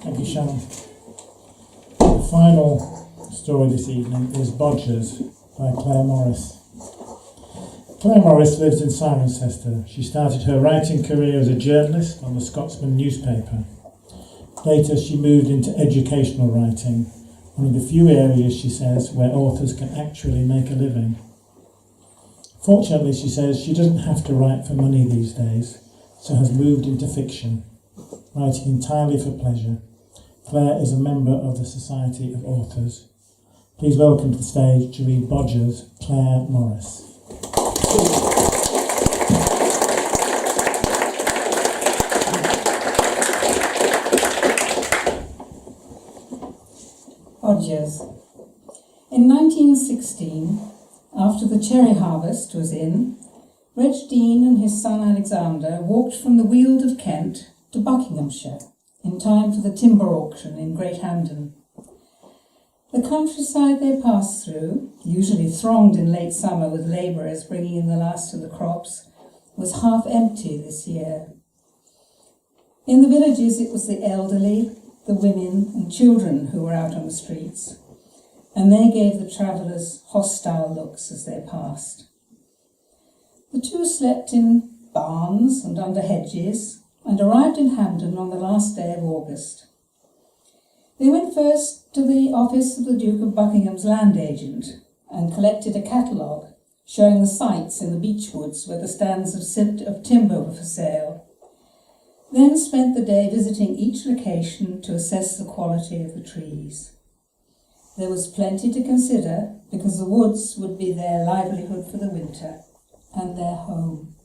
Thank you, Shannon. The final story this evening is Bodgers by Claire Morris. Claire Morris lives in Cirencester. She started her writing career as a journalist on the Scotsman newspaper. Later she moved into educational writing, one of the few areas, she says, where authors can actually make a living. Fortunately, she says, she doesn't have to write for money these days, so has moved into fiction, writing entirely for pleasure. Claire is a member of the Society of Authors. Please welcome to the stage to read Bodgers, Claire Morris. Bodgers. In 1916, after the cherry harvest was in, Reg Dean and his son Alexander walked from the Weald of Kent to Buckinghamshire in time for the timber auction in Great Hampden. The countryside they passed through, usually thronged in late summer with labourers bringing in the last of the crops, was half empty this year. In the villages it was the elderly, the women and children who were out on the streets, and they gave the travellers hostile looks as they passed. The two slept in barns and under hedges, and arrived in Hampden on the last day of August. They went first to the office of the Duke of Buckingham's land agent and collected a catalogue showing the sites in the beech woods where the stands of timber were for sale, then spent the day visiting each location to assess the quality of the trees. There was plenty to consider because the woods would be their livelihood for the winter and their home.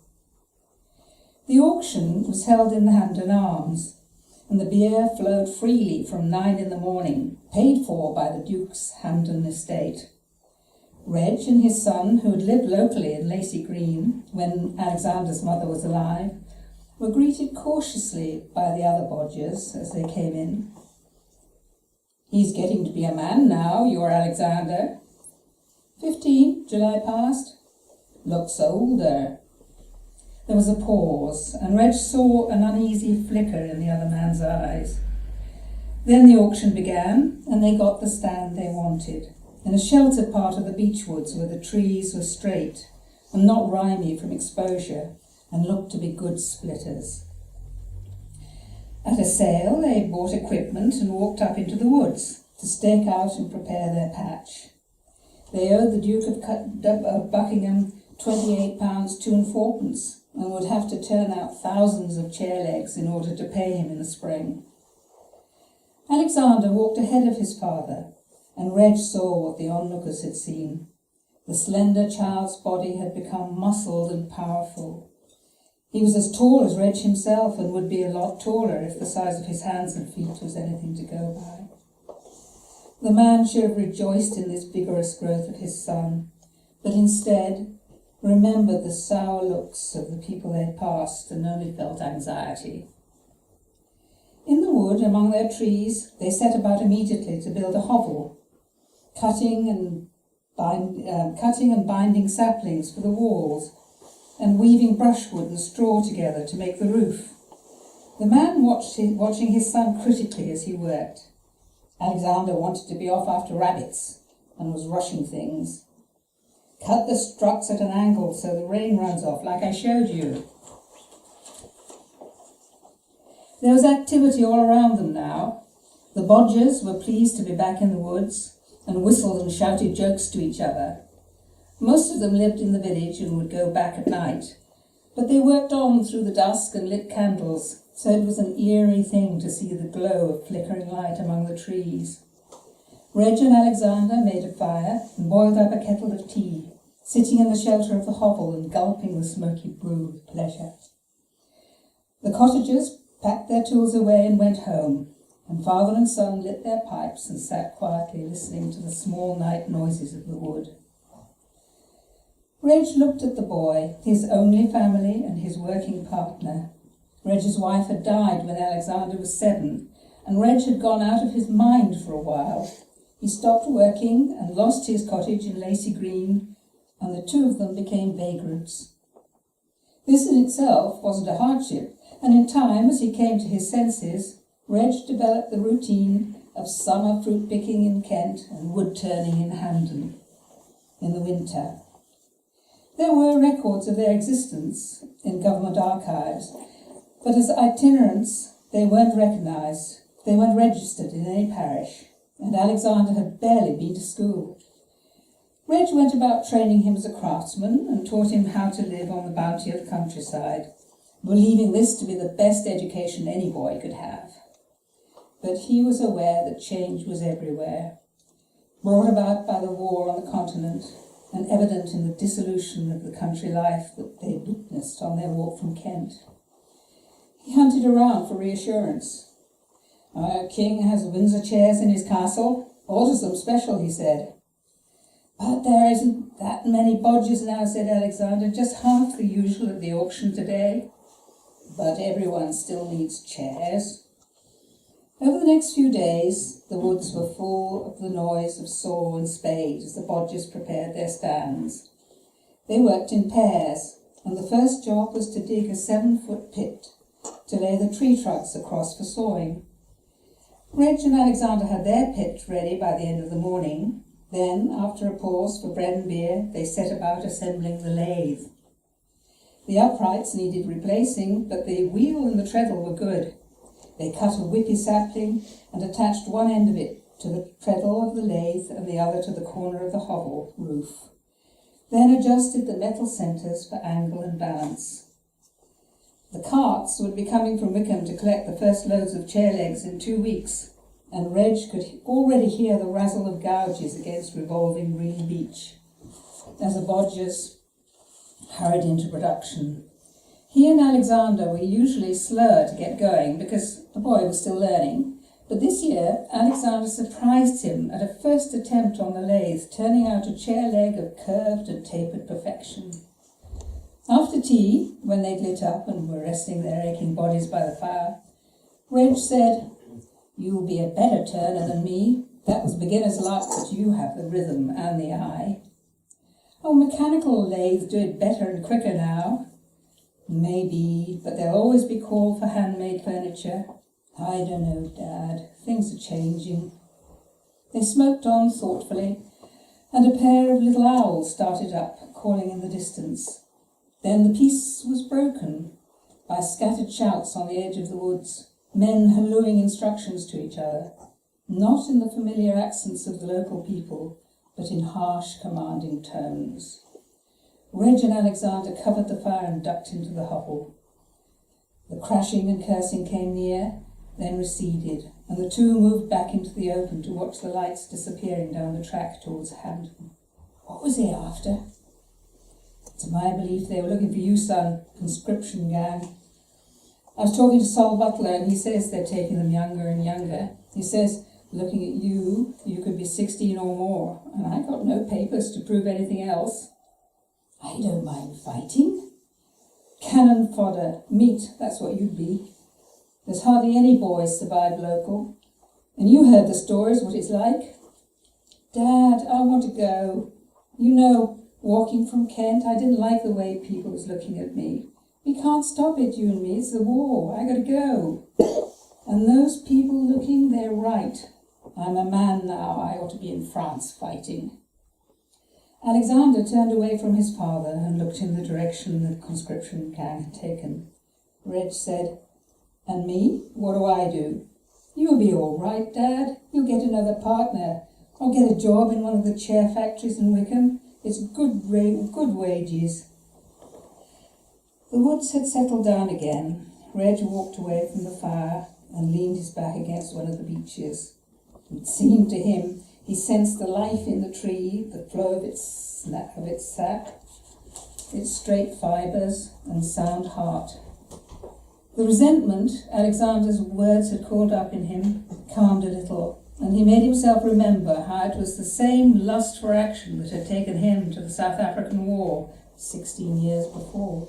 The auction was held in the Hampden Arms, and the beer flowed freely from 9 in the morning, paid for by the Duke's Hampden estate. Reg and his son, who had lived locally in Lacey Green when Alexander's mother was alive, were greeted cautiously by the other Bodgers as they came in. "He's getting to be a man now, your Alexander." 15, July passed. "Looks older." There was a pause, and Reg saw an uneasy flicker in the other man's eyes. Then the auction began, and they got the stand they wanted, in a sheltered part of the beech woods where the trees were straight and not rimy from exposure, and looked to be good splitters. At a sale, they bought equipment and walked up into the woods to stake out and prepare their patch. They owed the Duke of Buckingham £28 2 and 4pence, and would have to turn out thousands of chair legs in order to pay him in the spring. Alexander walked ahead of his father, and Reg saw what the onlookers had seen. The slender child's body had become muscled and powerful. He was as tall as Reg himself, and would be a lot taller if the size of his hands and feet was anything to go by. The man should have rejoiced in this vigorous growth of his son, but instead remembered the sour looks of the people they had passed and only felt anxiety. In the wood, among their trees, they set about immediately to build a hovel, cutting and binding saplings for the walls, and weaving brushwood and straw together to make the roof. The man watching his son critically as he worked. Alexander wanted to be off after rabbits and was rushing things. "Cut the struts at an angle so the rain runs off, like I showed you." There was activity all around them now. The Bodgers were pleased to be back in the woods and whistled and shouted jokes to each other. Most of them lived in the village and would go back at night, but they worked on through the dusk and lit candles, so it was an eerie thing to see the glow of flickering light among the trees. Reg and Alexander made a fire and boiled up a kettle of tea, sitting in the shelter of the hovel and gulping the smoky brew with pleasure. The cottagers packed their tools away and went home, and father and son lit their pipes and sat quietly listening to the small night noises of the wood. Reg looked at the boy, his only family and his working partner. Reg's wife had died when Alexander was 7, and Reg had gone out of his mind for a while. He stopped working and lost his cottage in Lacey Green, and the two of them became vagrants. This in itself wasn't a hardship, and in time, as he came to his senses, Reg developed the routine of summer fruit picking in Kent and wood turning in Hampden in the winter. There were records of their existence in government archives, but as itinerants they weren't recognised, they weren't registered in any parish, and Alexander had barely been to school. Reg went about training him as a craftsman and taught him how to live on the bounty of the countryside, believing this to be the best education any boy could have. But he was aware that change was everywhere, brought about by the war on the continent and evident in the dissolution of the country life that they witnessed on their walk from Kent. He hunted around for reassurance. Our king has Windsor chairs in his castle. Orders them special, he said. But there isn't that many Bodgers now, said Alexander, just half the usual at the auction today. But everyone still needs chairs. Over the next few days, the woods were full of the noise of saw and spade as the Bodgers prepared their stands. They worked in pairs, and the first job was to dig a 7-foot pit to lay the tree trunks across for sawing. Reg and Alexander had their pit ready by the end of the morning. Then, after a pause for bread and beer, they set about assembling the lathe. The uprights needed replacing, but the wheel and the treadle were good. They cut a whippy sapling and attached one end of it to the treadle of the lathe and the other to the corner of the hovel roof. Then adjusted the metal centres for angle and balance. The carts would be coming from Wickham to collect the first loads of chair legs in 2 weeks, and Reg could already hear the razzle of gouges against revolving green beech as the Bodgers hurried into production. He and Alexander were usually slower to get going because the boy was still learning, but this year Alexander surprised him at a first attempt on the lathe, turning out a chair leg of curved and tapered perfection. After tea, when they'd lit up and were resting their aching bodies by the fire, Reg said, "You'll be a better turner than me. That was beginner's luck, but you have the rhythm and the eye." "Oh, mechanical lathes do it better and quicker now." "Maybe, but there'll always be call for handmade furniture." "I don't know, Dad. Things are changing." They smoked on thoughtfully, and a pair of little owls started up, calling in the distance. Then the peace was broken by scattered shouts on the edge of the woods, men hallooing instructions to each other, not in the familiar accents of the local people, but in harsh, commanding tones. Reg and Alexander covered the fire and ducked into the hovel. The crashing and cursing came near, then receded, and the two moved back into the open to watch the lights disappearing down the track towards Hampden. What was he after? To my belief, they were looking for you, son, conscription gang. I was talking to Sol Butler, and he says they're taking them younger and younger. He says, looking at you, you could be 16 or more, and I got no papers to prove anything else. I don't mind fighting. Cannon fodder, meat, that's what you'd be. There's hardly any boys survive local. And you heard the stories, what it's like. Dad, I want to go. You know, walking from Kent, I didn't like the way people was looking at me. We can't stop it, you and me, it's the war, I gotta go. And those people looking, they're right. I'm a man now, I ought to be in France fighting. Alexander turned away from his father and looked in the direction the conscription gang had taken. Reg said, "And me? What do I do?" "You'll be all right, Dad. You'll get another partner. I'll get a job in one of the chair factories in Wickham. It's good wages." The woods had settled down again. Reg walked away from the fire and leaned his back against one of the beeches. It seemed to him he sensed the life in the tree, the flow of its sap, its straight fibres and sound heart. The resentment Alexander's words had called up in him calmed a little, and he made himself remember how it was the same lust for action that had taken him to the South African War 16 years before.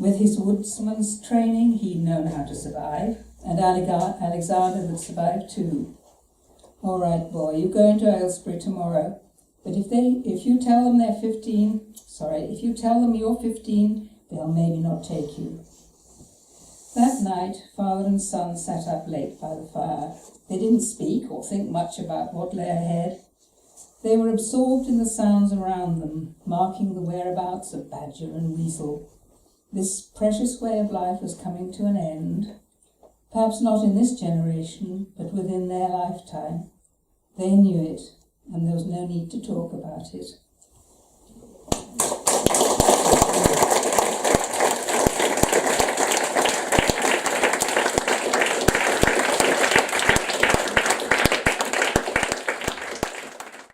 With his woodsman's training, he'd known how to survive, and Alexander would survive too. "All right, boy, you go into Aylesbury tomorrow, but if you tell them you're 15, they'll maybe not take you." That night, father and son sat up late by the fire. They didn't speak or think much about what lay ahead. They were absorbed in the sounds around them, marking the whereabouts of badger and weasel. This precious way of life was coming to an end. Perhaps not in this generation, but within their lifetime. They knew it, and there was no need to talk about it.